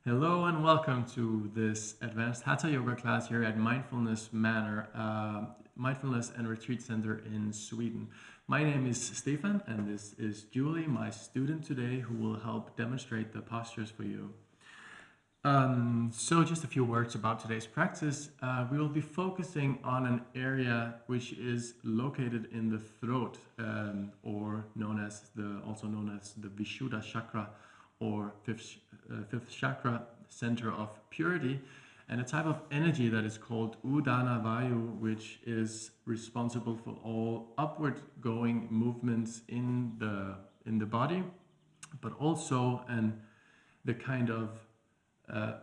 Hello and welcome to this advanced Hatha yoga class here at Mindfulness and Retreat Center in Sweden. My name is Stefan and this is Julie, my student today, who will help demonstrate the postures for you. So just a few words about today's practice. We will be focusing on an area which is located in the throat, or also known as the Vishuddha chakra, or fifth chakra, center of purity, and a type of energy that is called Udana Vayu, which is responsible for all upward going movements in the body, but also the kind of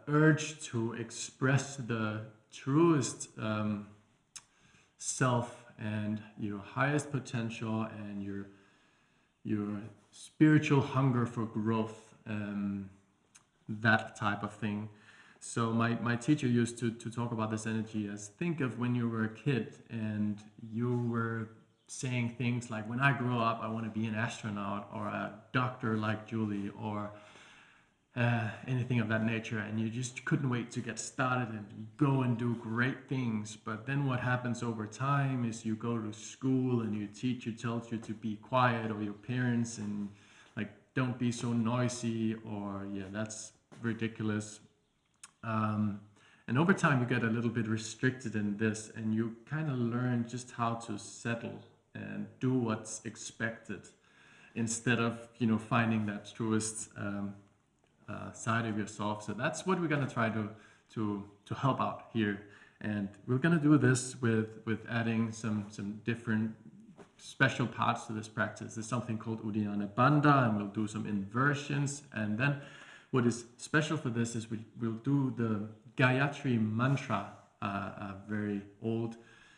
urge to express the truest self and your highest potential and your spiritual hunger for growth, that type of thing. So my teacher used to talk about this energy as, think of when you were a kid and you were saying things like, when I grow up I want to be an astronaut or a doctor like Julie, or anything of that nature, and you just couldn't wait to get started and go and do great things. But then what happens over time is you go to school and your teacher tells you to be quiet, or your parents, and like, don't be so noisy, or yeah, that's ridiculous. And over time you get a little bit restricted in this, and you kind of learn just how to settle and do what's expected, instead of finding that truest side of yourself. So that's what we're going to try to help out here, and we're going to do this with adding some different special parts to this practice. There's something called Udana Bandha, and we'll do some inversions. And then what is special for this is we'll do the Gayatri mantra, a very old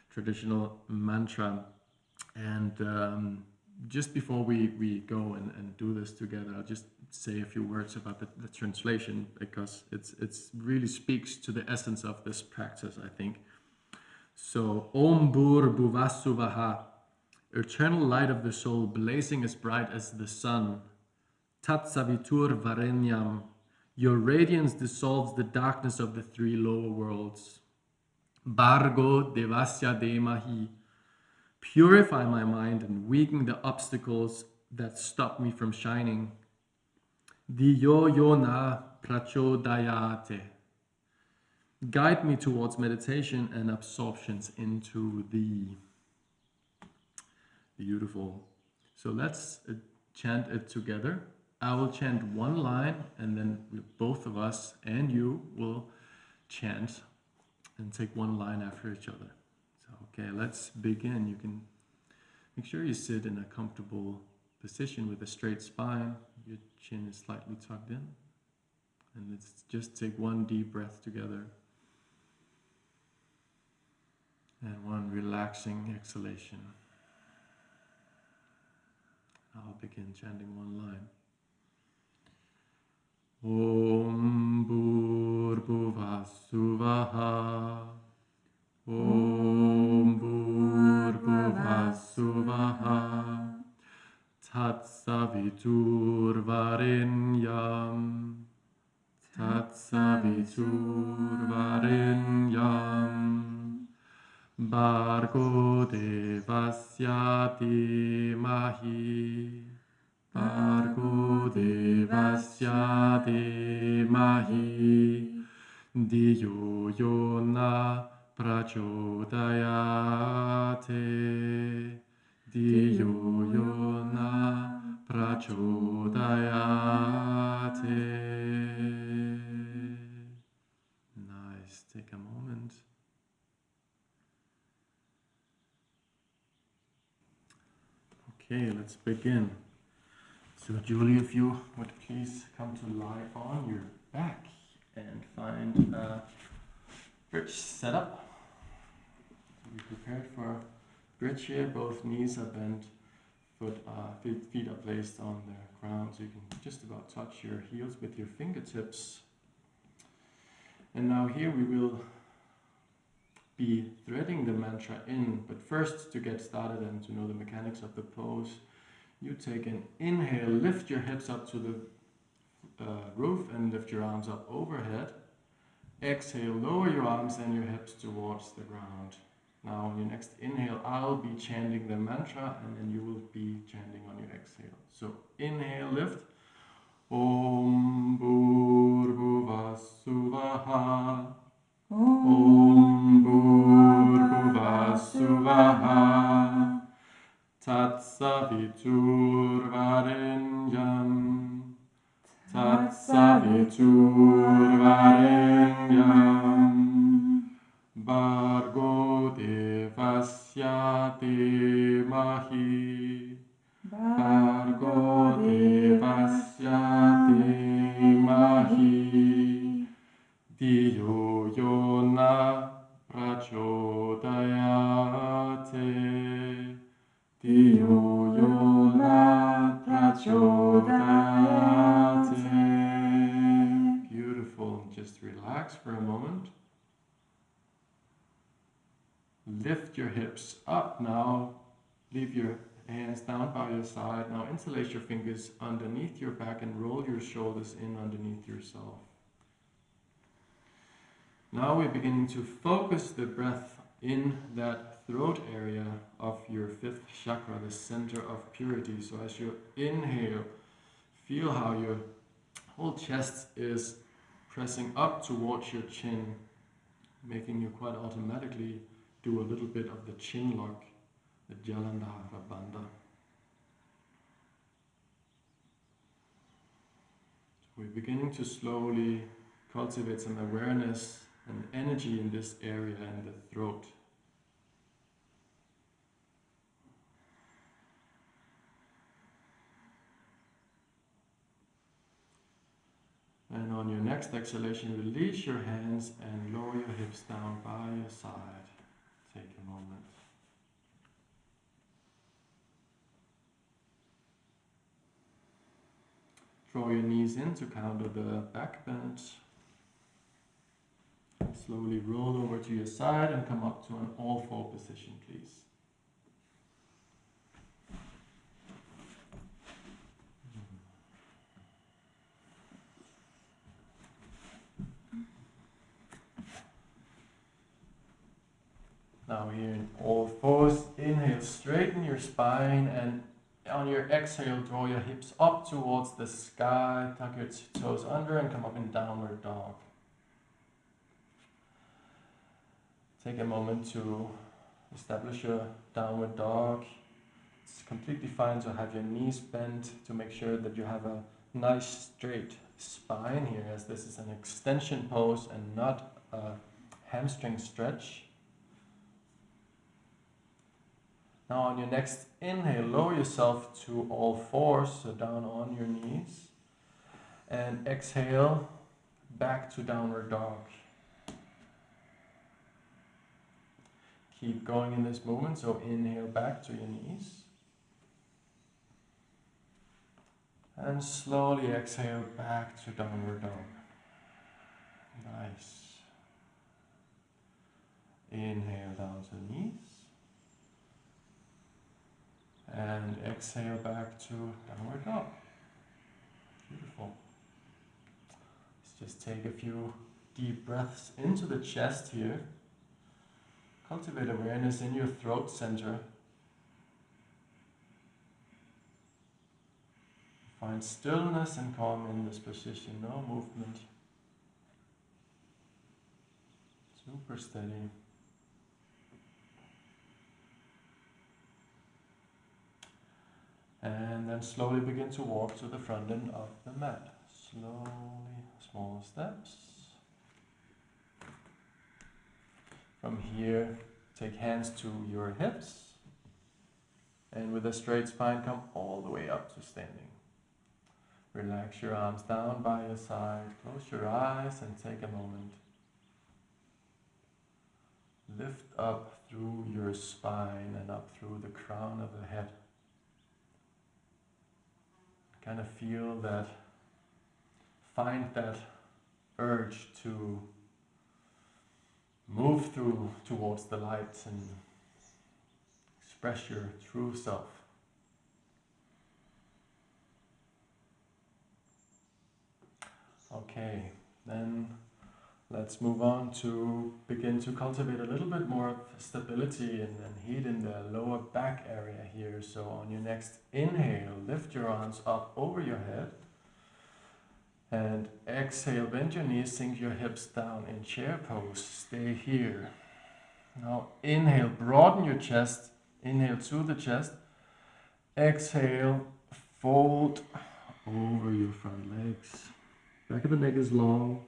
traditional mantra. And just before we go and do this together, I'll just say a few words about the translation, because it's really speaks to the essence of this practice, I think. So, Om Bhur Bhuvasuvaha, eternal light of the soul, blazing as bright as the sun. Tat Savitur Varenyam, your radiance dissolves the darkness of the three lower worlds. Bhargo Devasya Demahi, purify my mind and weaken the obstacles that stop me from shining. Diyo Yona Prachodayate, guide me towards meditation and absorptions into thee. Beautiful. So let's chant it together. I will chant one line, and then both of us and you will chant and take one line after each other. So, okay, let's begin. You can make sure you sit in a comfortable position with a straight spine. Your chin is slightly tucked in. And let's just take one deep breath together. And one relaxing exhalation. I'll begin chanting one line. Om Bhur Bhuvasuvaha. Om Bhur Bhuvasuvaha. Tat Savitur Varenyam. Tat Savitur Varenyam. Bhargo Devasya Dhimahi. Bhargo Devasya Dhimahi. Diyo Yona Prachodayate. Diyo Yona Prachodayate. Nice. Take a moment. Okay, let's begin. So Julie, if you would please come to lie on your back and find a bridge setup. So be prepared for bridge here. Both knees are bent, feet are placed on the ground, so you can just about touch your heels with your fingertips. And now here we will be threading the mantra in, but first, to get started and to know the mechanics of the pose, you take an inhale, lift your hips up to the roof and lift your arms up overhead. Exhale, lower your arms and your hips towards the ground. Now on your next inhale, I'll be chanting the mantra and then you will be chanting on your exhale. So inhale, lift. Om Bhurvassuvaha. Om Bhurvassuvaha. Tatsaviturvarenyam. Tatsaviturvarenyam. Bhargo devasya dhimahi. Bhargo devasya dhimahi. Diyo yona prachodayate. Diyo yona prachodayate. Beautiful. Just relax for a moment. Lift your hips up now. Leave your hands down by your side. Now interlace your fingers underneath your back and roll your shoulders in underneath yourself. Now we're beginning to focus the breath in that throat area of your fifth chakra, the center of purity. So as you inhale, feel how your whole chest is pressing up towards your chin, making you quite automatically do a little bit of the chin lock, the Jalandhara bandha. So we're beginning to slowly cultivate some awareness and energy in this area in the throat. And on your next exhalation, release your hands and lower your hips down by your side. Take a moment. Draw your knees in to counter the back bend. Slowly roll over to your side and come up to an all-four position, please. Now here in all fours, inhale, straighten your spine, and on your exhale, draw your hips up towards the sky, tuck your toes under and come up in downward dog. Take a moment to establish your downward dog. It's completely fine to have your knees bent to make sure that you have a nice straight spine here, as this is an extension pose and not a hamstring stretch. Now on your next inhale, lower yourself to all fours, so down on your knees. And exhale, back to downward dog. Keep going in this movement, so inhale back to your knees. And slowly exhale back to downward dog. Nice. Inhale down to knees. And exhale back to downward dog. Beautiful. Let's just take a few deep breaths into the chest here. Cultivate awareness in your throat center. Find stillness and calm in this position, no movement. Super steady. And then slowly begin to walk to the front end of the mat. Slowly, small steps. From here, take hands to your hips. And with a straight spine, come all the way up to standing. Relax your arms down by your side. Close your eyes and take a moment. Lift up through your spine and up through the crown of the head. Kind of feel that, find that urge to move through towards the light and express your true self. Okay, then let's move on to begin to cultivate a little bit more of stability and heat in the lower back area here. So on your next inhale, lift your arms up over your head. And exhale, bend your knees, sink your hips down in chair pose. Stay here. Now inhale, broaden your chest. Inhale to the chest. Exhale, fold over your front legs. Back of the neck is long.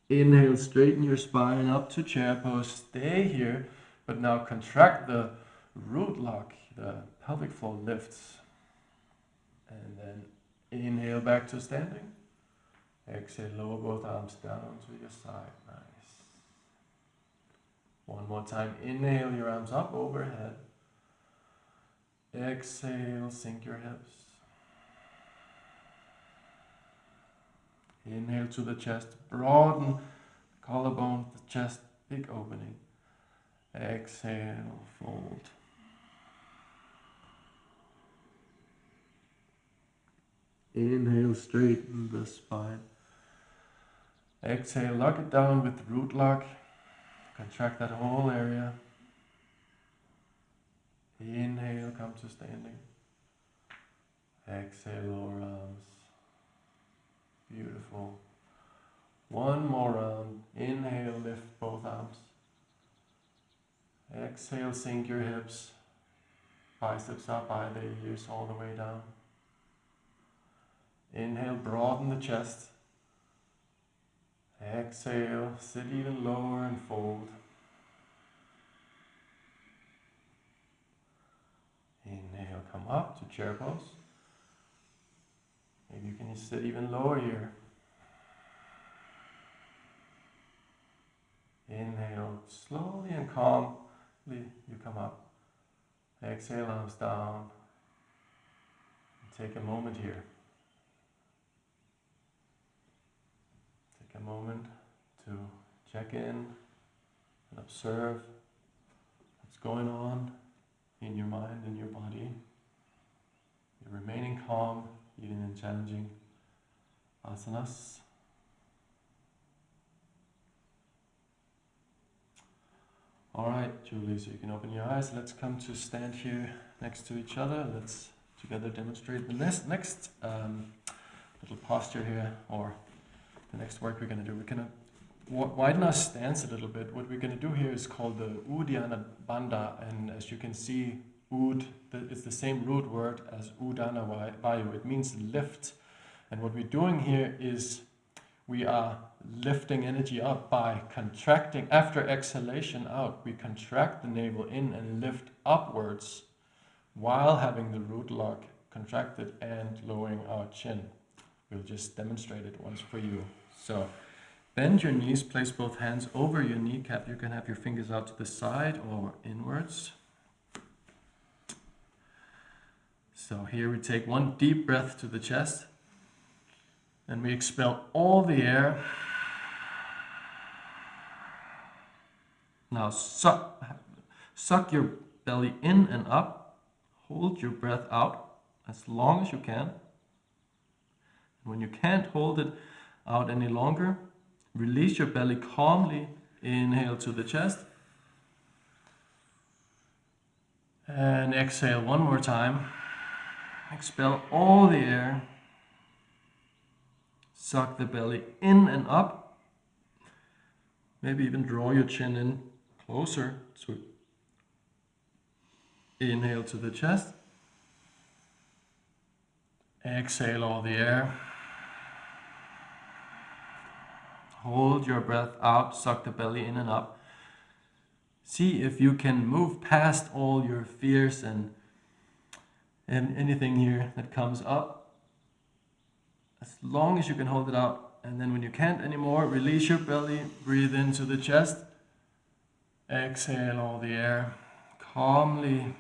Inhale, straighten your spine up to chair pose. Stay here, but now contract the root lock. The pelvic floor lifts. And then inhale back to standing. Exhale, lower both arms down to your side. Nice. One more time. Inhale, your arms up overhead. Exhale, sink your hips. Inhale to the chest. Broaden the collarbone, the chest, big opening. Exhale, fold. Inhale, straighten the spine. Exhale, lock it down with root lock. Contract that whole area. Inhale, come to standing. Exhale, lower arms. Beautiful. One more round. Inhale, lift both arms. Exhale, sink your hips. Biceps up by the ears all the way down. Inhale, broaden the chest. Exhale, sit even lower and fold. Inhale, come up to chair pose. Maybe you can sit even lower here. Inhale, slowly and calmly you come up. Exhale, arms down. Take a moment here. Take a moment to check in and observe what's going on in your mind and your body. You're remaining calm even in challenging asanas. Alright, Julie, so you can open your eyes. Let's come to stand here next to each other. Let's together demonstrate the next little posture here, or the next work we're going to do. We're going to widen our stance a little bit. What we're going to do here is called the Udana bandha, and as you can see, it's the same root word as Udana Vayu. It means lift. And what we're doing here is we are lifting energy up by contracting. After exhalation out, we contract the navel in and lift upwards while having the root lock contracted and lowering our chin. We'll just demonstrate it once for you. So bend your knees, place both hands over your kneecap. You can have your fingers out to the side or inwards. So here we take one deep breath to the chest. And we expel all the air. Now suck your belly in and up. Hold your breath out as long as you can. When you can't hold it out any longer, release your belly calmly. Inhale to the chest. And exhale one more time. Expel all the air. Suck the belly in and up. Maybe even draw your chin in closer. So inhale to the chest. Exhale all the air. Hold your breath out. Suck the belly in and up. See if you can move past all your fears and anything here that comes up. As long as you can hold it out. And then when you can't anymore, release your belly, breathe into the chest. Exhale all the air. Calmly,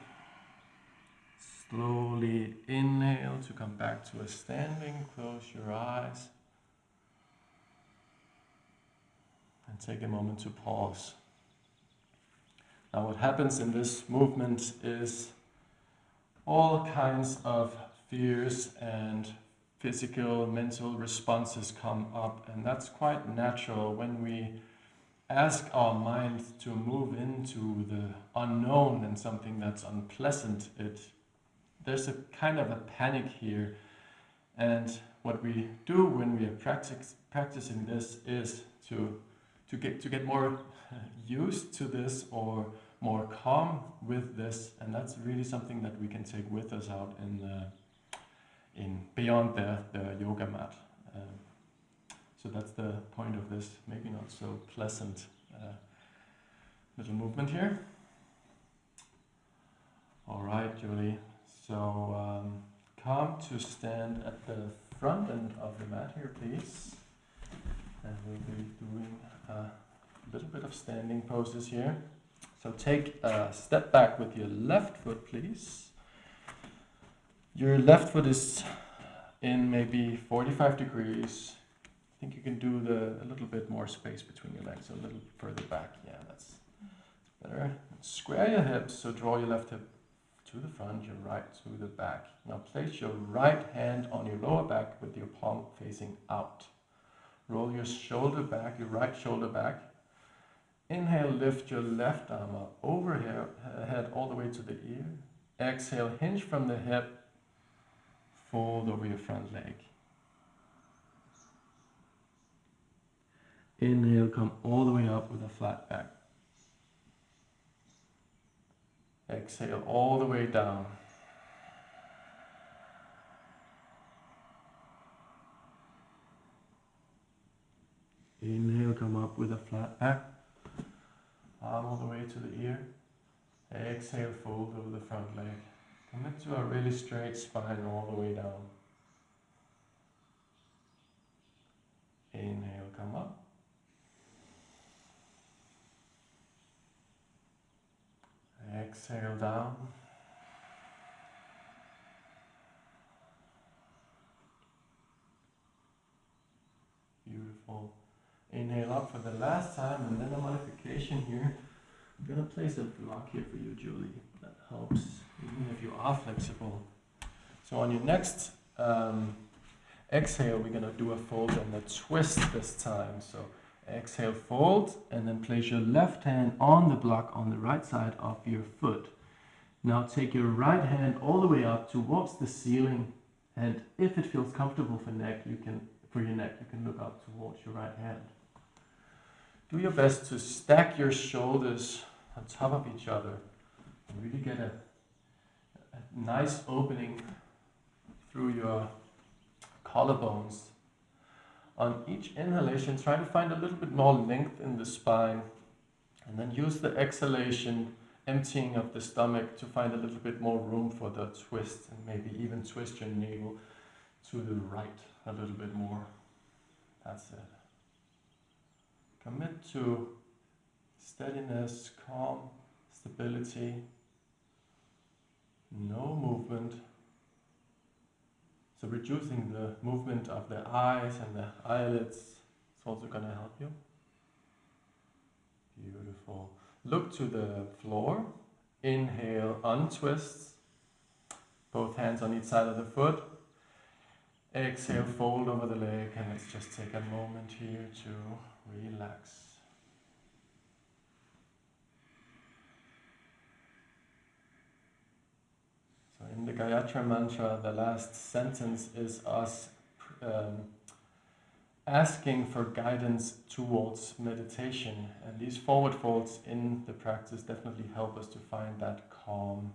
slowly inhale to come back to a standing. Close your eyes. And take a moment to pause. Now what happens in this movement is all kinds of fears and physical, mental responses come up, and that's quite natural when we ask our mind to move into the unknown and something that's unpleasant. There's a kind of a panic here, and what we do when we are practicing this is to get more used to this or more calm with this, and that's really something that we can take with us out in beyond the yoga mat. So that's the point of this maybe not so pleasant little movement here. All right, Julie. So come to stand at the front end of the mat here, please. And we'll be doing a little bit of standing poses here. So take a step back with your left foot, please. Your left foot is in maybe 45 degrees. I think you can do a little bit more space between your legs, a little further back. Yeah, that's better. Square your hips, so draw your left hip to the front, your right to the back. Now place your right hand on your lower back with your palm facing out. Roll your shoulder back, your right shoulder back. Inhale, lift your left arm up overhead all the way to the ear. Exhale, hinge from the hip, fold over your front leg. Inhale, come all the way up with a flat back. Exhale all the way down. Inhale, come up with a flat back. Arm all the way to the ear. Exhale, fold over the front leg. Commit to a really straight spine all the way down. Inhale, come up. Exhale down. Beautiful. Inhale up for the last time, and then a modification here. I'm going to place a block here for you, Julie. That helps, even if you are flexible. So on your next exhale, we're going to do a fold and a twist this time. So exhale, fold, and then place your left hand on the block on the right side of your foot. Now take your right hand all the way up towards the ceiling, and if it feels comfortable for your neck, you can look up towards your right hand. Do your best to stack your shoulders on top of each other and really get a nice opening through your collarbones. On each inhalation, try to find a little bit more length in the spine, and then use the exhalation, emptying of the stomach, to find a little bit more room for the twist, and maybe even twist your navel to the right a little bit more. That's it. Commit to steadiness, calm, stability, no movement. So reducing the movement of the eyes and the eyelids is also going to help you. Beautiful. Look to the floor. Inhale, untwist. Both hands on each side of the foot. Exhale, fold over the leg, and let's just take a moment here to relax. So in the Gayatri Mantra, the last sentence is us asking for guidance towards meditation, and these forward folds in the practice definitely help us to find that calm,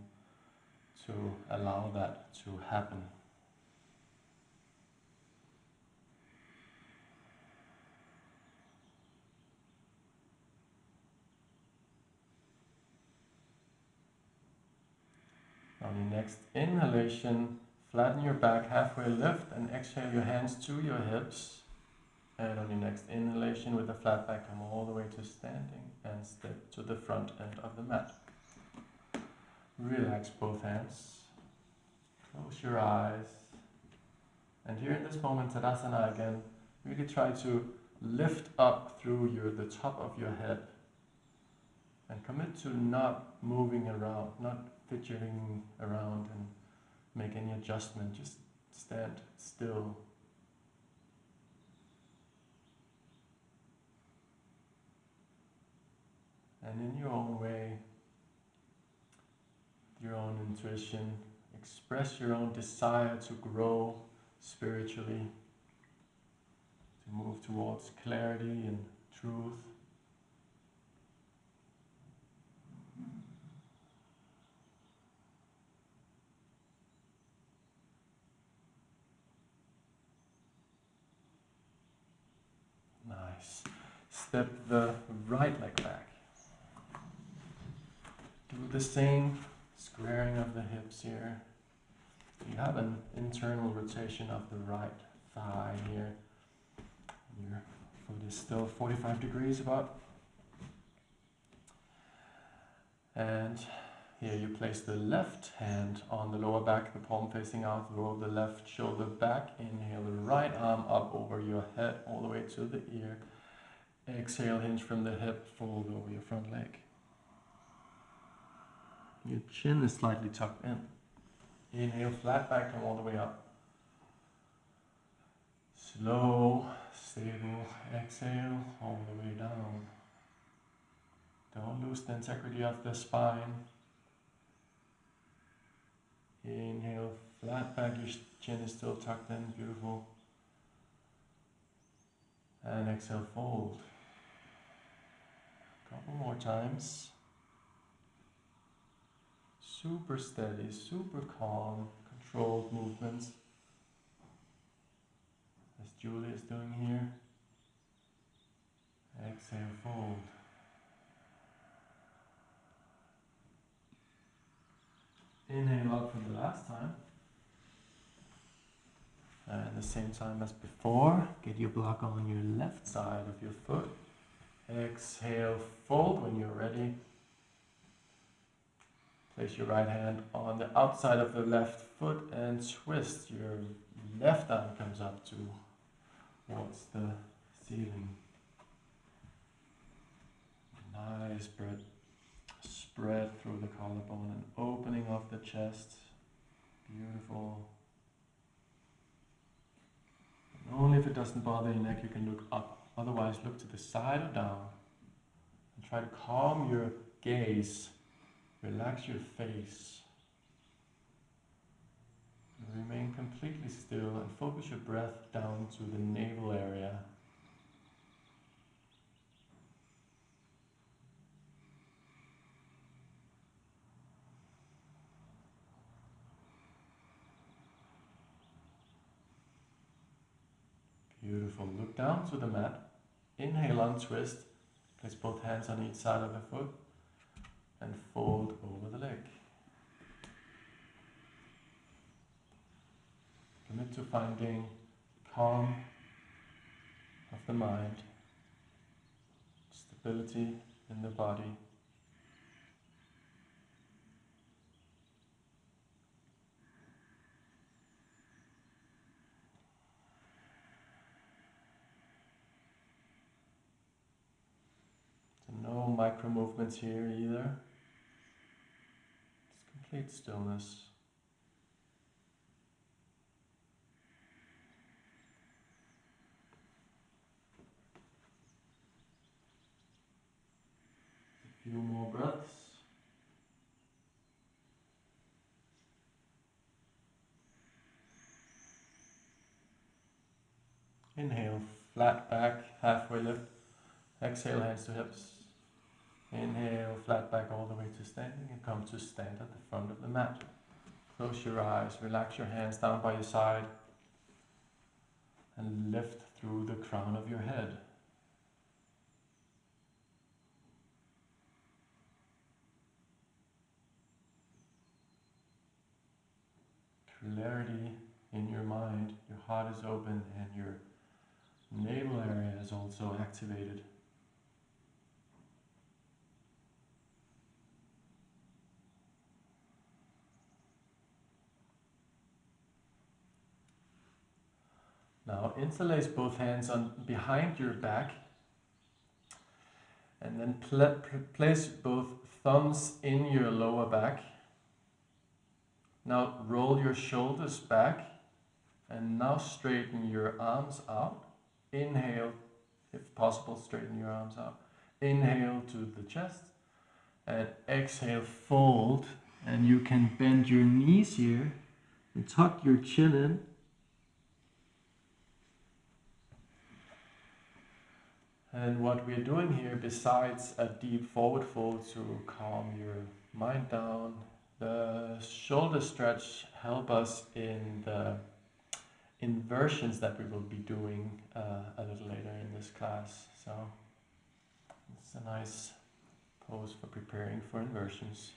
to allow that to happen. On your next inhalation, flatten your back, halfway lift, and exhale your hands to your hips. And on your next inhalation, with a flat back, come all the way to standing and step to the front end of the mat. Relax both hands. Close your eyes. And here in this moment, Tadasana again, really try to lift up through the top of your head. And commit to not moving around, not fidgeting around and make any adjustment. Just stand still. And in your own way, your own intuition, express your own desire to grow spiritually, to move towards clarity and truth. Nice. Step the right leg back. Do the same squaring of the hips here. You have an internal rotation of the right thigh here. Your foot is still 45 degrees about. And here you place the left hand on the lower back, the palm facing out, roll the left shoulder back, inhale the right arm up over your head all the way to the ear. Exhale, hinge from the hip, fold over your front leg. Your chin is slightly tucked in. Inhale, flat back, come all the way up. Slow, stable, exhale, all the way down. Don't lose the integrity of the spine. Inhale, flat back, your chin is still tucked in, beautiful. And exhale, fold. Couple more times. Super steady, super calm, controlled movements. As Julie is doing here. Exhale, fold. Inhale out for the last time. And the same time as before, get your block on your left side of your foot. Exhale, fold when you're ready. Place your right hand on the outside of the left foot and twist. Your left arm comes up towards the ceiling. Nice breath. Spread through the collarbone and opening of the chest. Beautiful. And only if it doesn't bother your neck you can look up. Otherwise look to the side or down. And try to calm your gaze. Relax your face. And remain completely still and focus your breath down to the navel area. Beautiful. Look down to the mat. Inhale, untwist. Place both hands on each side of the foot and fold over the leg. Commit to finding calm of the mind, stability in the body. No micro movements here either. It's complete stillness. A few more breaths. Inhale, flat back, halfway lift. Exhale, hands to hips. Inhale, flat back all the way to standing and come to stand at the front of the mat. Close your eyes, relax your hands down by your side and lift through the crown of your head. Clarity in your mind, your heart is open and your navel area is also activated. Now interlace both hands on behind your back and then place both thumbs in your lower back. Now roll your shoulders back And now straighten your arms out. Inhale, if possible, straighten your arms out. Inhale to the chest. And exhale, fold. And you can bend your knees here and tuck your chin in. And what we're doing here, besides a deep forward fold to calm your mind down, the shoulder stretch help us in the inversions that we will be doing a little later in this class. So it's a nice pose for preparing for inversions.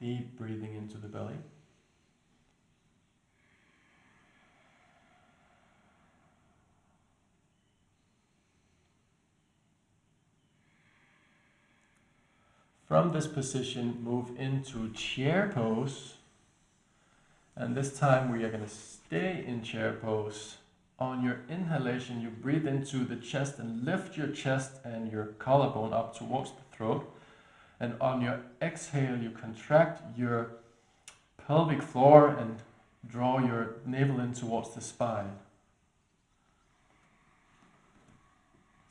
Deep breathing into the belly. From this position, move into chair pose. And this time we are going to stay in chair pose. On your inhalation, you breathe into the chest and lift your chest and your collarbone up towards the throat. And on your exhale, you contract your pelvic floor and draw your navel in towards the spine.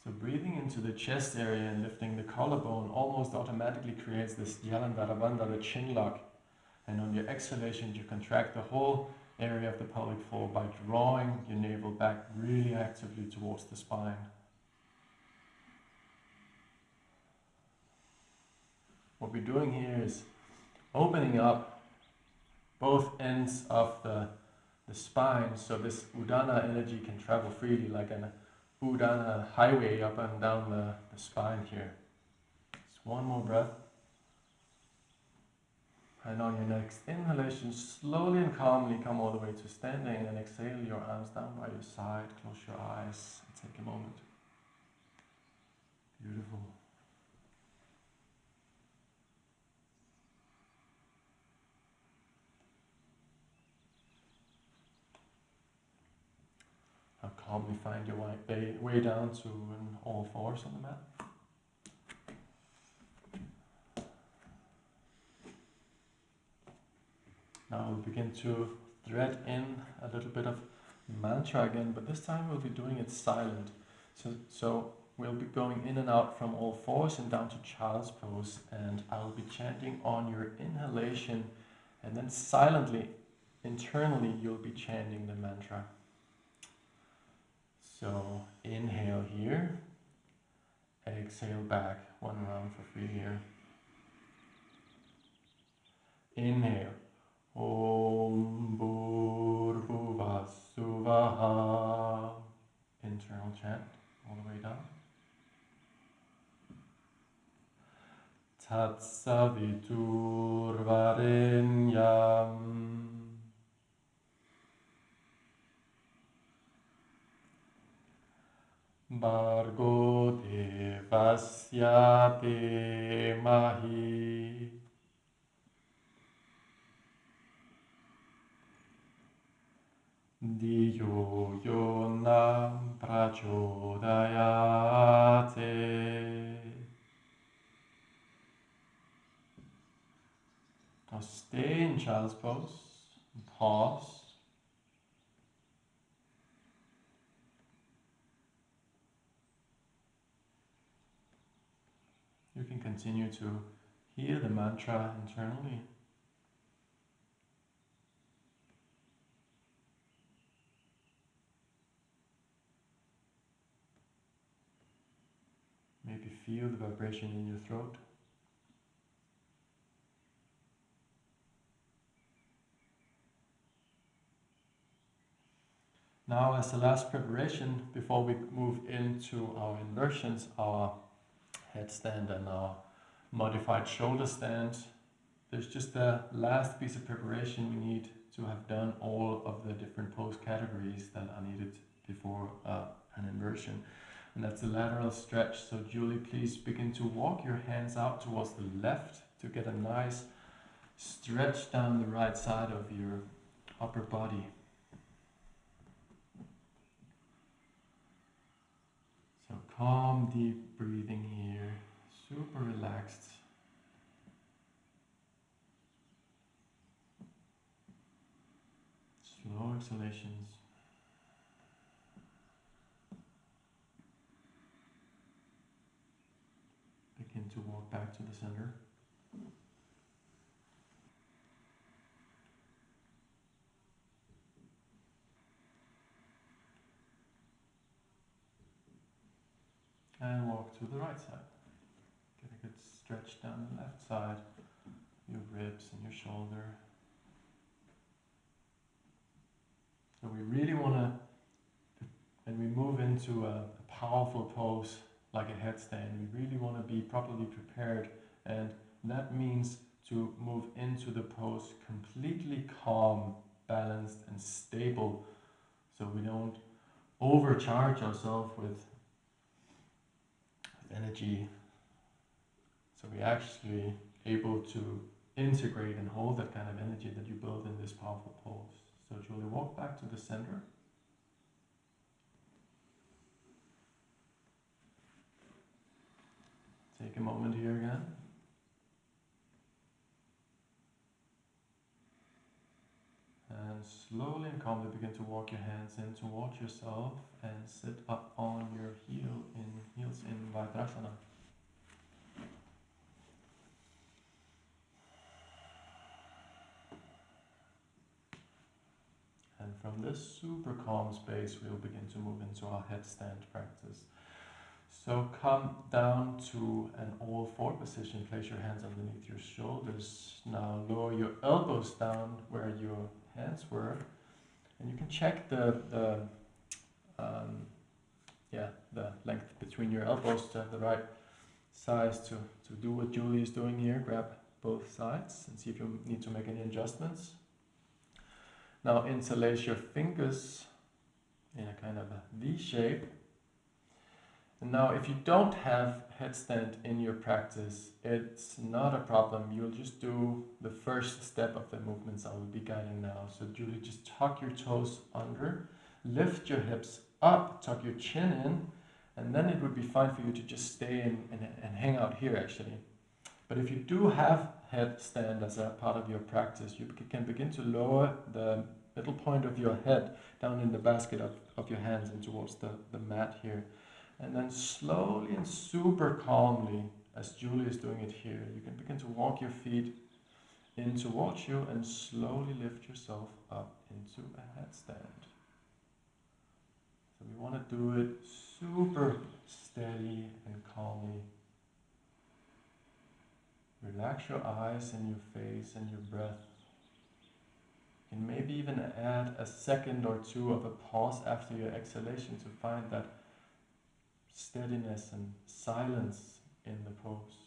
So breathing into the chest area and lifting the collarbone almost automatically creates this Udana Bandha, the chin lock. And on your exhalation, you contract the whole area of the pelvic floor by drawing your navel back really actively towards the spine. What we're doing here is opening up both ends of the spine, so this Udana energy can travel freely like an Udana highway up and down the spine here. Just one more breath. And on your next inhalation, slowly and calmly come all the way to standing and exhale your arms down by your side. Close your eyes and take a moment. Beautiful. Now calmly find your way down to an all fours on the mat. Now we'll begin to thread in a little bit of mantra again, but this time we'll be doing it silent. So we'll be going in and out from all fours and down to child's pose, and I'll be chanting on your inhalation, and then silently, internally, you'll be chanting the mantra. So inhale here, exhale back, one round for free here. Inhale. Om Bhurvuvah Suvah. Internal chant all the way down. Tat Savitur Varenyam. Bhargo Devasya Mahi. Diyo Yonam Prachodayate. Now stay in child's pose and pause. You can continue to hear the mantra internally. Maybe feel the vibration in your throat. Now, as the last preparation, before we move into our inversions, our headstand and our modified shoulder stand, there's just the last piece of preparation we need to have done all of the different pose categories that are needed before an inversion. And that's the lateral stretch. So Julie, please begin to walk your hands out towards the left to get a nice stretch down the right side of your upper body. So calm, deep breathing here. super relaxed. Slow exhalations. Begin to walk back to the center. And walk to the right side. Get a good stretch down the left side, your ribs and your shoulder. So we really want to, when we move into a powerful pose like a headstand, we really want to be properly prepared, and that means to move into the pose completely calm, balanced and stable, so we don't overcharge ourselves with energy. So we're actually able to integrate and hold that kind of energy that you build in this powerful pose. So Julie, walk back to the center. Take a moment here again. And slowly and calmly begin to walk your hands in towards yourself and sit up on your heels in Vajrasana. And from this super calm space, we'll begin to move into our headstand practice. So come down to an all four position, place your hands underneath your shoulders. Now lower your elbows down where your hands were, and you can check the length between your elbows to have the right size to do what Julie is doing here. Grab both sides and see if you need to make any adjustments. Now interlace your fingers in a kind of a V shape. And now if you don't have headstand in your practice, it's not a problem. You'll just do the first step of the movements I will be guiding now. So Julie, just tuck your toes under, lift your hips up, tuck your chin in, and then it would be fine for you to just stay and hang out here actually. But if you do have headstand as a part of your practice, you can begin to lower the middle point of your head down in the basket of your hands and towards the mat here. And then slowly and super calmly, as Julie is doing it here, you can begin to walk your feet in towards you and slowly lift yourself up into a headstand. So we want to do it super steady and calmly. Relax your eyes and your face and your breath. You can maybe even add a second or two of a pause after your exhalation to find that steadiness and silence in the pose.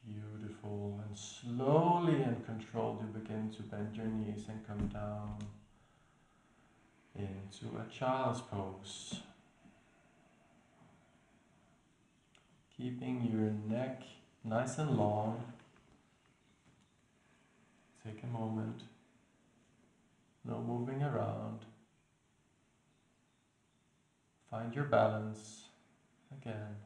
Beautiful. And slowly and controlled, you begin to bend your knees and come down into a child's pose. Keeping your neck nice and long. Take a moment. No moving around. Find your balance again.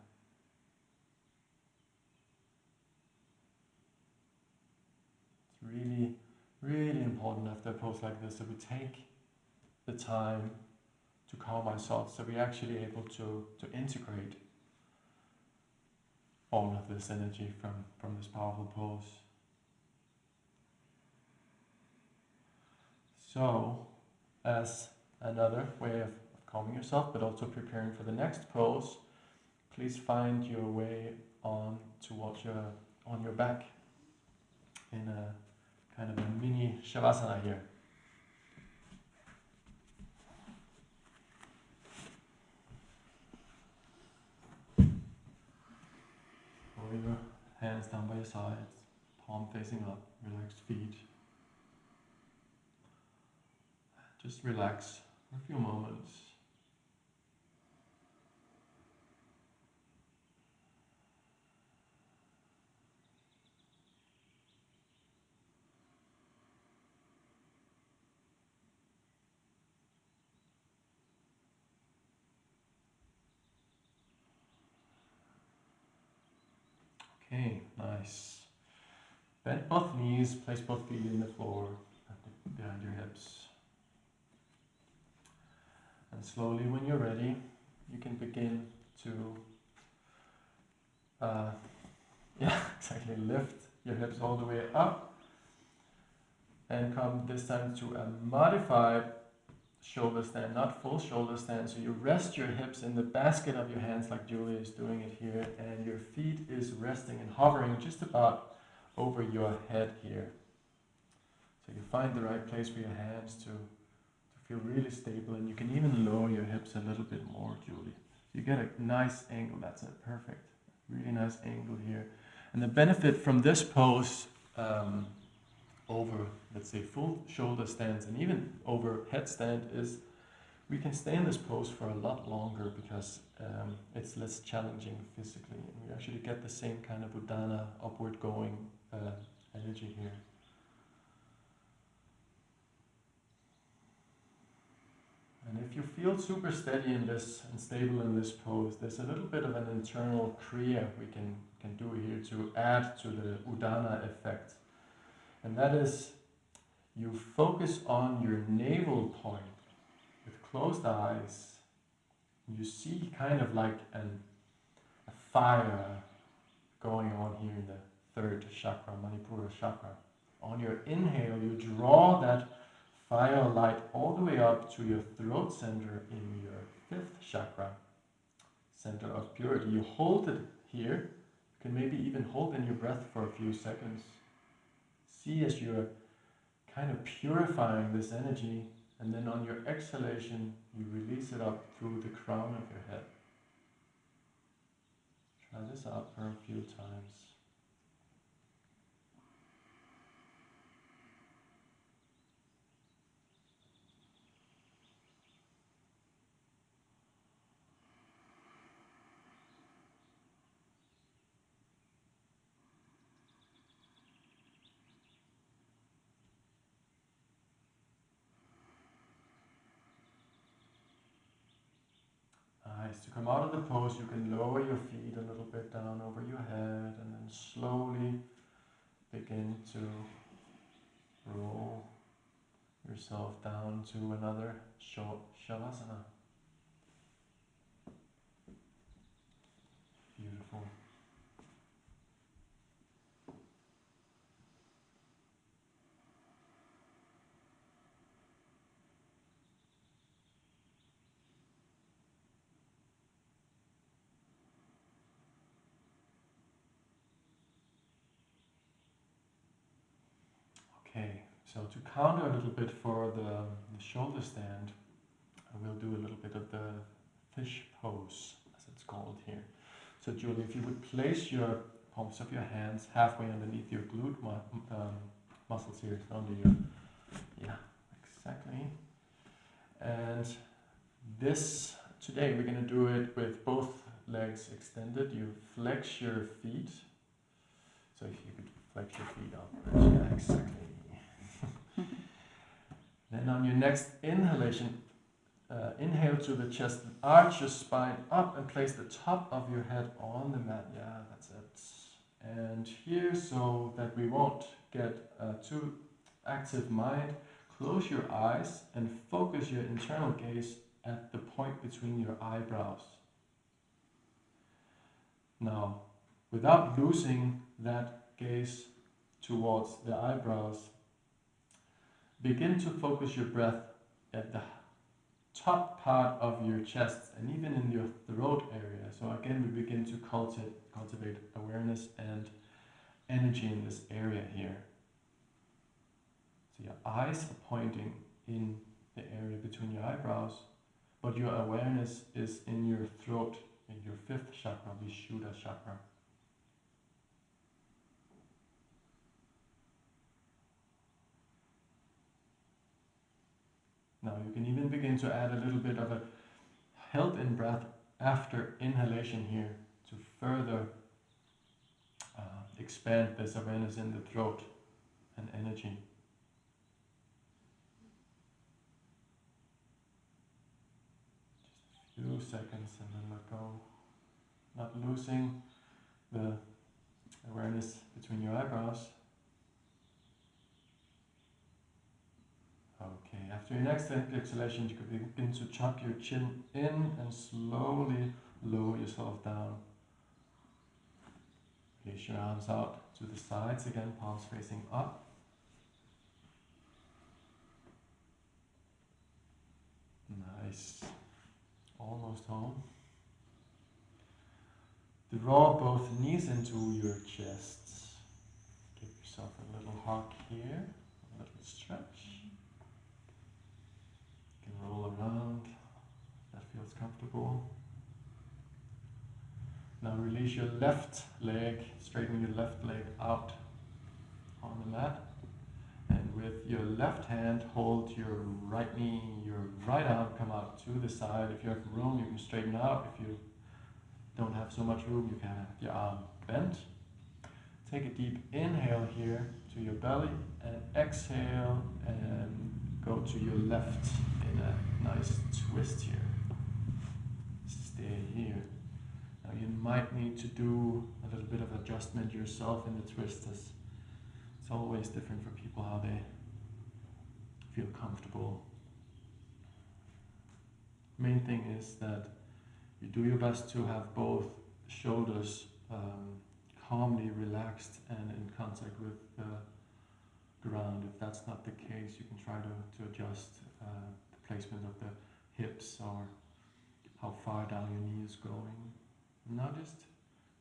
It's really, really important after a pose like this that we take the time to calm ourselves, so we're actually able to integrate all of this energy from this powerful pose. So, as another way of calming yourself, but also preparing for the next pose, please find your way on your back in a kind of a mini shavasana here. Or your Hands down by your sides, palm facing up, relaxed feet. Just relax for a few moments. Okay, nice. Bend both knees, place both feet in the floor, behind your hips. And slowly, when you're ready, you can begin to, exactly, lift your hips all the way up and come this time to a modified shoulder stand, not full shoulder stand. So you rest your hips in the basket of your hands like Julia is doing it here, and your feet is resting and hovering just about over your head here. So you find the right place for your hands to feel really stable, and you can even lower your hips a little bit more, Julie. You get a nice angle. That's it. Perfect. Really nice angle here. And the benefit from this pose over, let's say, full shoulder stands and even over headstand is we can stay in this pose for a lot longer because it's less challenging physically. And we actually get the same kind of Udana, upward going energy here. And if you feel super steady in this and stable in this pose, there's a little bit of an internal kriya we can do here to add to the Udana effect. And that is, you focus on your navel point with closed eyes. You see kind of like a fire going on here in the third chakra, Manipura chakra. On your inhale, you draw that fire light all the way up to your throat center in your fifth chakra, center of purity. You hold it here. You can maybe even hold in your breath for a few seconds. See as you're kind of purifying this energy, and then on your exhalation, you release it up through the crown of your head. Try this out for a few times. Nice. To come out of the pose, you can lower your feet a little bit down over your head and then slowly begin to roll yourself down to another Shavasana. Beautiful. Okay, so to counter a little bit for the shoulder stand, I will do a little bit of the fish pose, as it's called here. So Julie, if you would place your palms of your hands halfway underneath your glute muscles here, under your, yeah, exactly. And this, today we're going to do it with both legs extended. You flex your feet. So if you could flex your feet up, yeah, exactly. Then on your next inhalation, inhale to the chest, arch your spine up and place the top of your head on the mat. Yeah, that's it. And here, so that we won't get too active mind, close your eyes and focus your internal gaze at the point between your eyebrows. Now, without losing that gaze towards the eyebrows, begin to focus your breath at the top part of your chest and even in your throat area. So again, we begin to cultivate awareness and energy in this area here. So your eyes are pointing in the area between your eyebrows, but your awareness is in your throat, in your fifth chakra, Vishuddha chakra. Now you can even begin to add a little bit of a held in breath after inhalation here to further expand this awareness in the throat and energy. Just a few seconds and then let go. Not losing the awareness between your eyebrows. Okay, after your next exhalation, you could begin to chop your chin in and slowly lower yourself down. Release your arms out to the sides again, palms facing up. Nice. Almost home. Draw both knees into your chest. Give yourself a little hug here, a little stretch. You can roll around if that feels comfortable. Now release your left leg, straighten your left leg out on the mat. And with your left hand, hold your right knee, your right arm come out to the side. If you have room, you can straighten out. If you don't have so much room, you can have your arm bent. Take a deep inhale here to your belly and exhale and go to your left in a nice twist here. Stay here. Now you might need to do a little bit of adjustment yourself in the twist. It's always different for people how they feel comfortable. Main thing is that you do your best to have both shoulders calmly relaxed and in contact with the ground. If that's not the case, you can try to adjust the placement of the hips or how far down your knee is going. And now just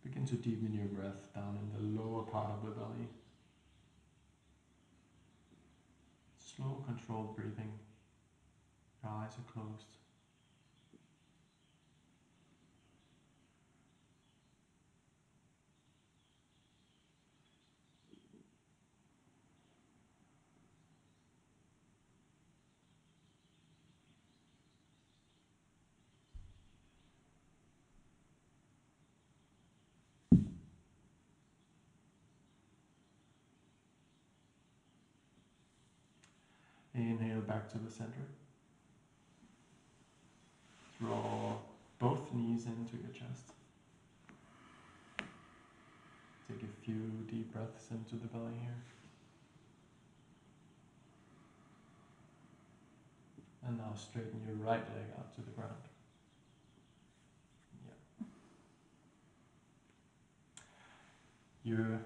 begin to deepen your breath down in the lower part of the belly. Slow, controlled breathing. Your eyes are closed. Inhale back to the center. Draw both knees into your chest. Take a few deep breaths into the belly here. And now straighten your right leg out to the ground. Yeah. Your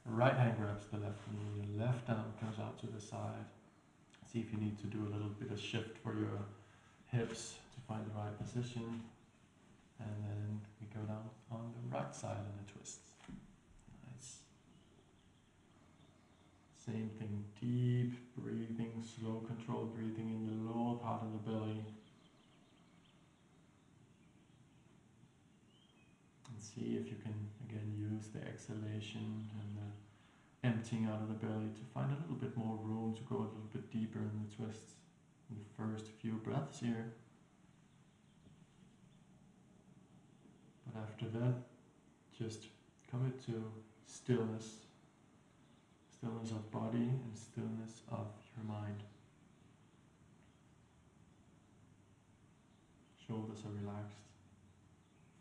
right hand grabs the left knee, your left arm comes out to the side. See if you need to do a little bit of shift for your hips to find the right position. And then we go down on the right side in a twist. Nice. Same thing, deep breathing, slow controlled breathing in the lower part of the belly. And see if you can again use the exhalation and the emptying out of the belly to find a little bit more room to go a little bit deeper in the twists in the first few breaths here. But after that, just commit to stillness. Stillness of body and stillness of your mind. Shoulders are relaxed.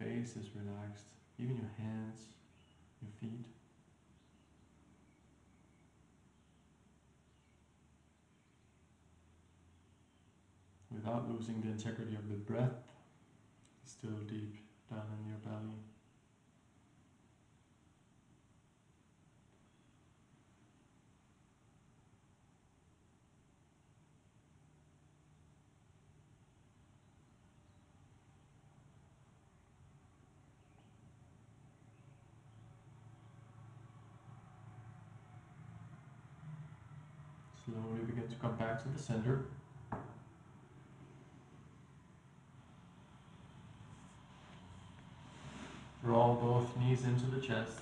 Face is relaxed. Even your hands, your feet. Without losing the integrity of the breath, still deep down in your belly. Slowly begin to come back to the center. Draw both knees into the chest.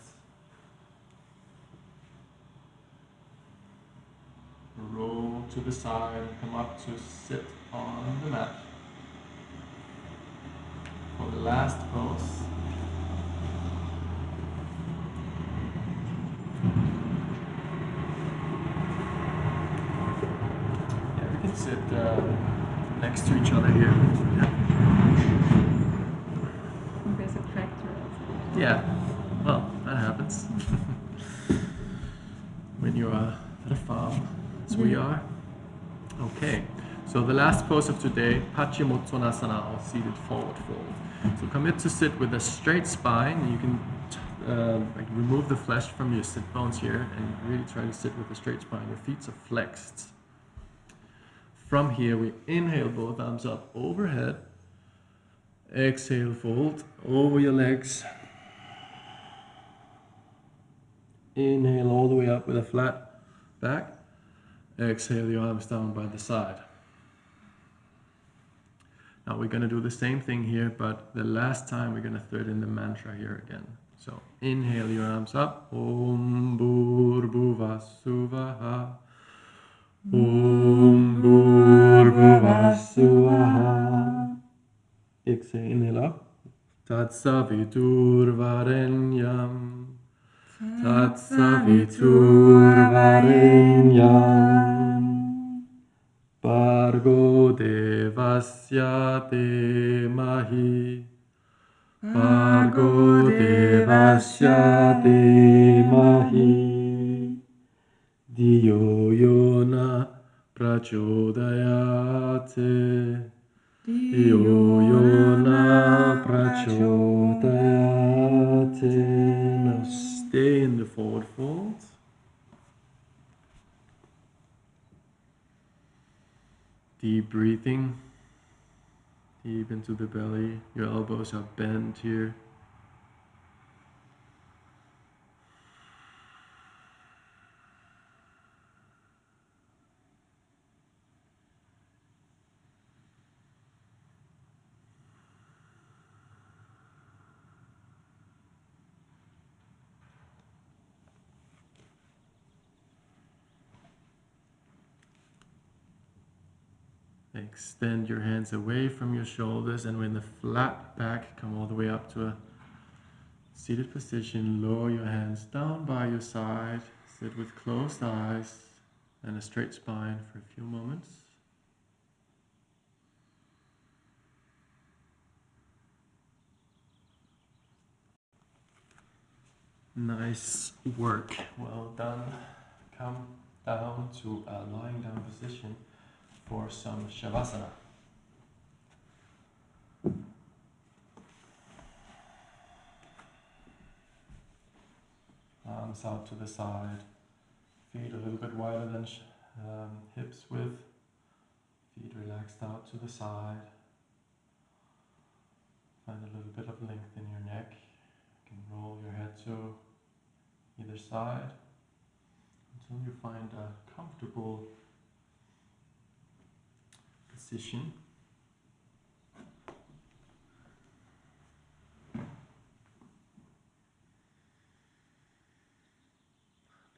Roll to the side, come up to sit on the mat for the last pose. Yeah, we can sit next to each other here. Yeah. There's a tractor outside. Yeah, well, that happens when you are at a farm, as we are. Okay, so the last pose of today, Paschimottanasana, or seated forward fold. So commit to sit with a straight spine. You can like remove the flesh from your sit bones here and really try to sit with a straight spine. Your feet are flexed. From here, we inhale both arms up overhead. Exhale, fold over your legs. Inhale all the way up with a flat back. Exhale your arms down by the side. Now we're going to do the same thing here, but the last time we're going to thread in the mantra here again. So inhale your arms up. Om Bhur Suvaha. Om Bhur Suvaha. Exhale, inhale up. Tat Savitur Varenyam. Tat Savitur Varenyam. Bargo Devasya Demahi. Bargo Devasya Demahi. Diyo Yona Prachodayate. Diyo Yona Prachodayate. Now stay in the forward fold. Deep breathing, deep into the belly. Your elbows are bent here. Extend your hands away from your shoulders, and when the flat back, come all the way up to a seated position. Lower your hands down by your side. Sit with closed eyes and a straight spine for a few moments. Nice work. Well done. Come down to a lying down position for some Shavasana. Arms out to the side, feet a little bit wider than hips width, feet relaxed out to the side. Find a little bit of length in your neck. You can roll your head to either side until you find a comfortable position.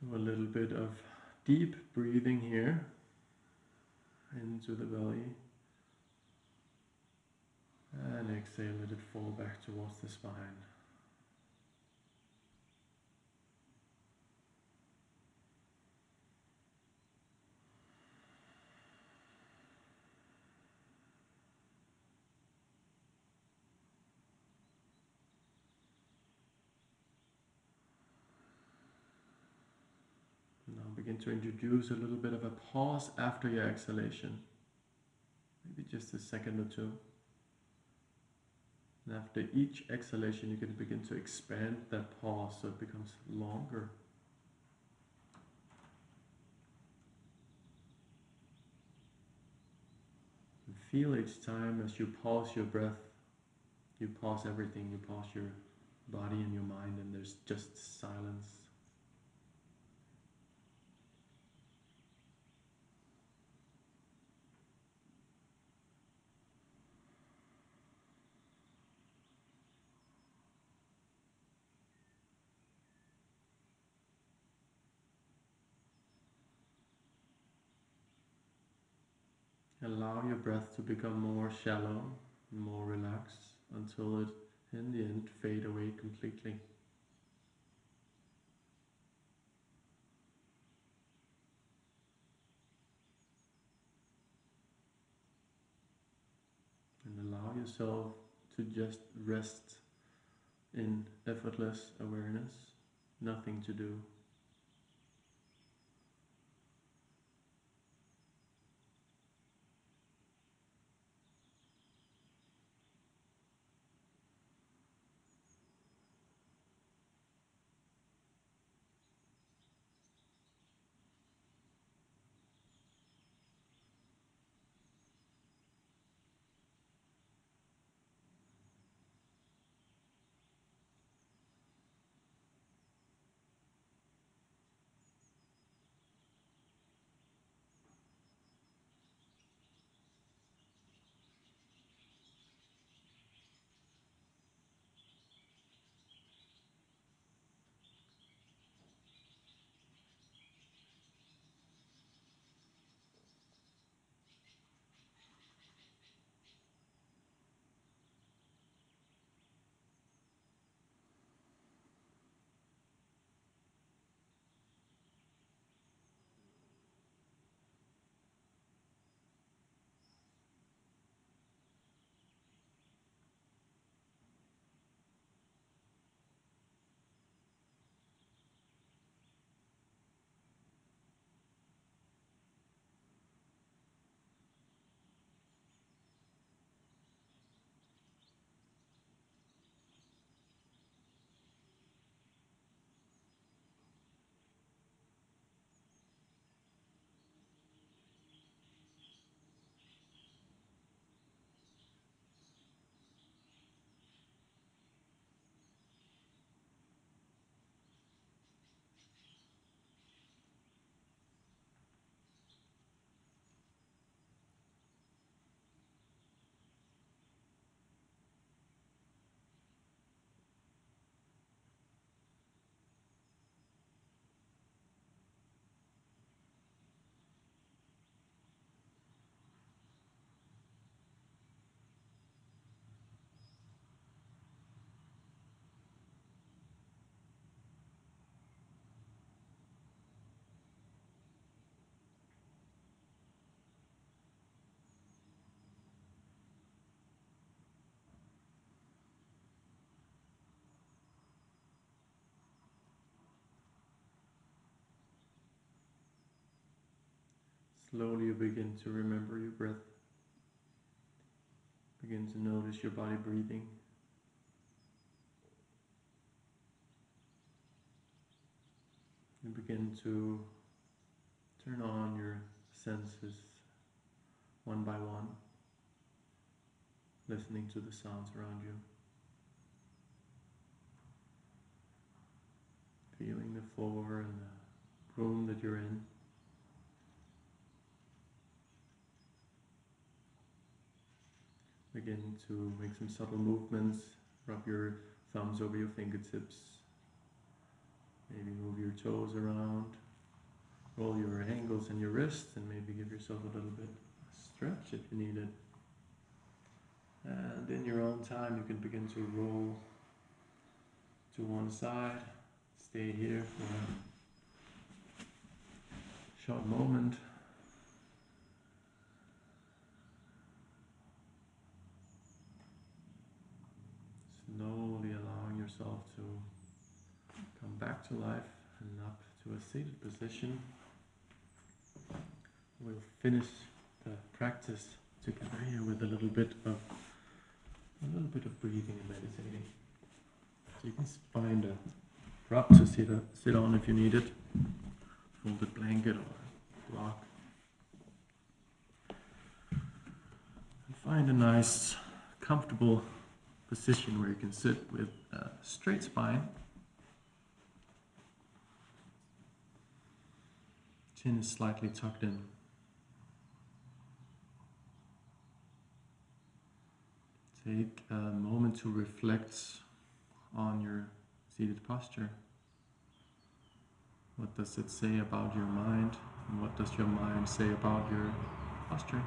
Do a little bit of deep breathing here into the belly, and exhale, let it fall back towards the spine. Now begin to introduce a little bit of a pause after your exhalation, maybe just a second or two. And after each exhalation, you can begin to expand that pause so it becomes longer. And feel each time as you pause your breath, you pause everything, you pause your body and your mind, and there's just silence. Allow your breath to become more shallow, more relaxed, until it, in the end, fade away completely. And allow yourself to just rest in effortless awareness, nothing to do. Slowly you begin to remember your breath. Begin to notice your body breathing. You begin to turn on your senses one by one, listening to the sounds around you, feeling the floor and the room that you're in. Begin to make some subtle movements, rub your thumbs over your fingertips, maybe move your toes around, roll your ankles and your wrists, and maybe give yourself a little bit of stretch if you need it. And in your own time you can begin to roll to one side, stay here for a short moment. Slowly allowing yourself to come back to life and up to a seated position. We'll finish the practice together here with a little bit of breathing and meditating. So you can find a prop to sit on if you need it, folded blanket or block, and find a nice, comfortable position where you can sit with a straight spine. Chin is slightly tucked in. Take a moment to reflect on your seated posture. What does it say about your mind? And what does your mind say about your posture?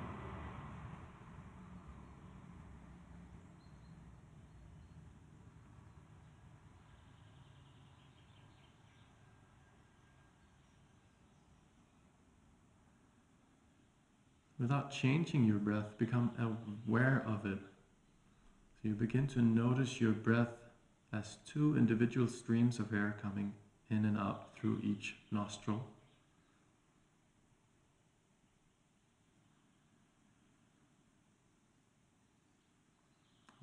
without changing your breath, become aware of it. So you begin to notice your breath as two individual streams of air coming in and out through each nostril.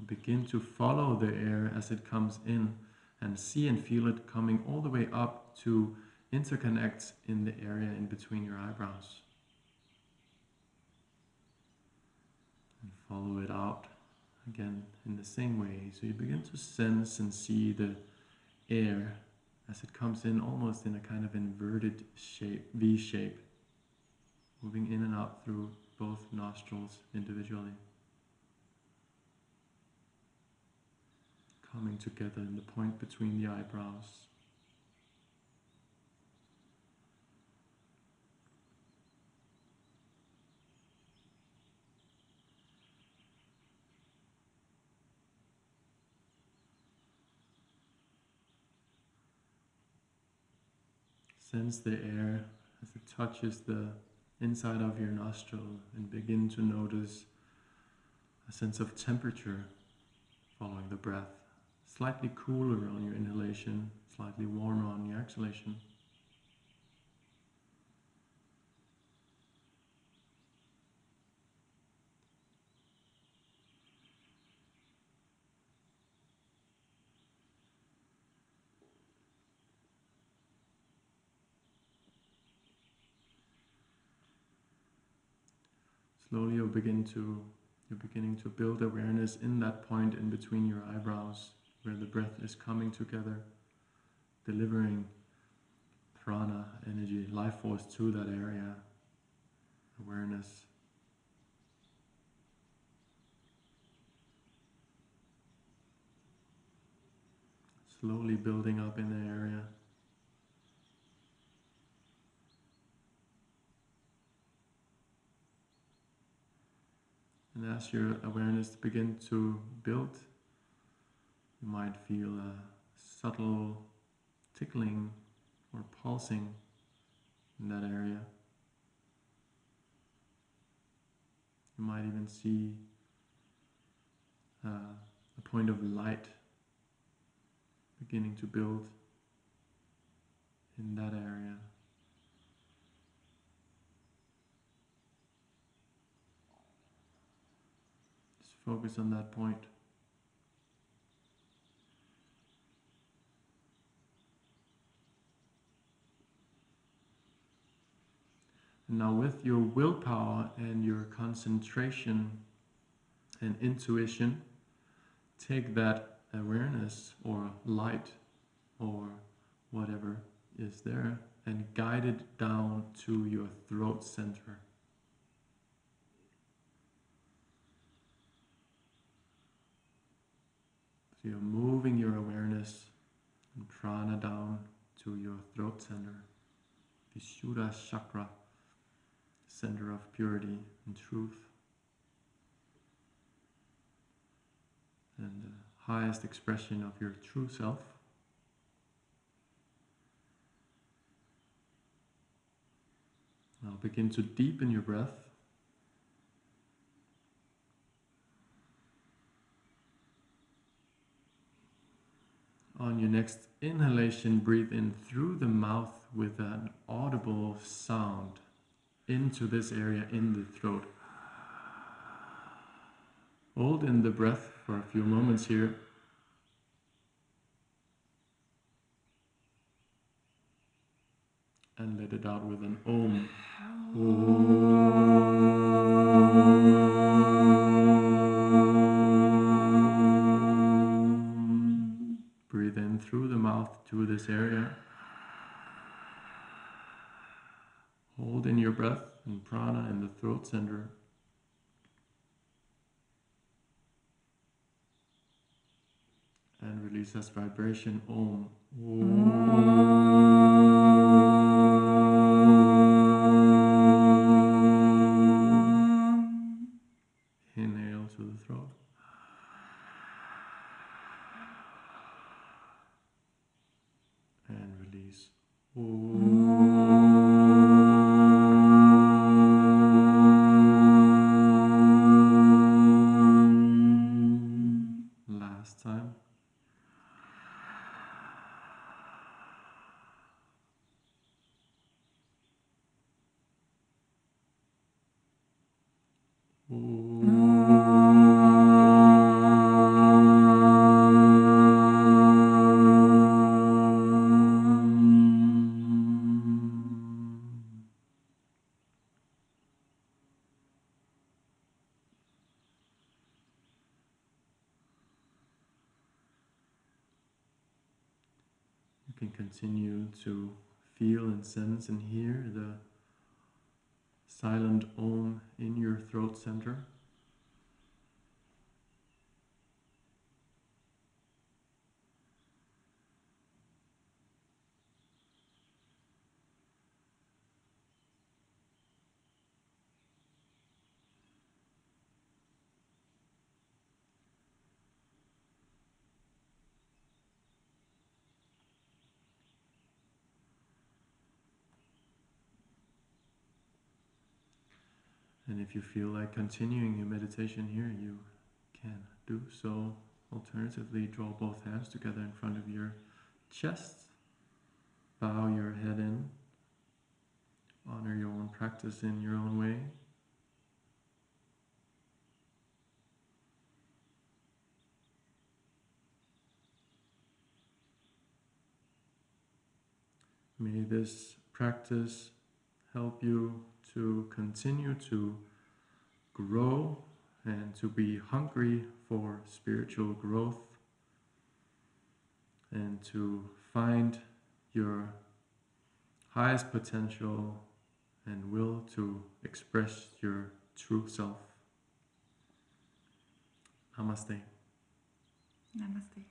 Begin to follow the air as it comes in and see and feel it coming all the way up to interconnect in the area in between your eyebrows. And follow it out again in the same way. So you begin to sense and see the air as it comes in almost in a kind of inverted shape, V shape, moving in and out through both nostrils individually. Coming together in the point between the eyebrows. Sense the air as it touches the inside of your nostril and begin to notice a sense of temperature following the breath. Slightly cooler on your inhalation, slightly warmer on your exhalation. Slowly you're beginning to build awareness in that point in between your eyebrows where the breath is coming together, delivering prana, energy, life force to that area, awareness. Slowly building up in the area. And as your awareness begins to build, you might feel a subtle tickling or pulsing in that area. You might even see a point of light beginning to build in that area. Just focus on that point. And now with your willpower and your concentration and intuition, take that awareness or light or whatever is there and guide it down to your throat center. So you're moving your awareness and prana down to your throat center, the Vishuddha chakra, center of purity and truth, and the highest expression of your true self. Now begin to deepen your breath. On your next inhalation, breathe in through the mouth with an audible sound into this area in the throat. Hold in the breath for a few moments here. And let it out with an Om. Breathe in through the mouth to this area. Hold in your breath and prana in the throat center. And release as vibration Om. Inhale to the throat. And release. Om. You can continue to feel and sense and hear the silent Om in your throat center. And if you feel like continuing your meditation here, you can do so. Alternatively, draw both hands together in front of your chest. Bow your head in. Honor your own practice in your own way. May this practice help you to continue to grow and to be hungry for spiritual growth and to find your highest potential and will to express your true self. Namaste. Namaste.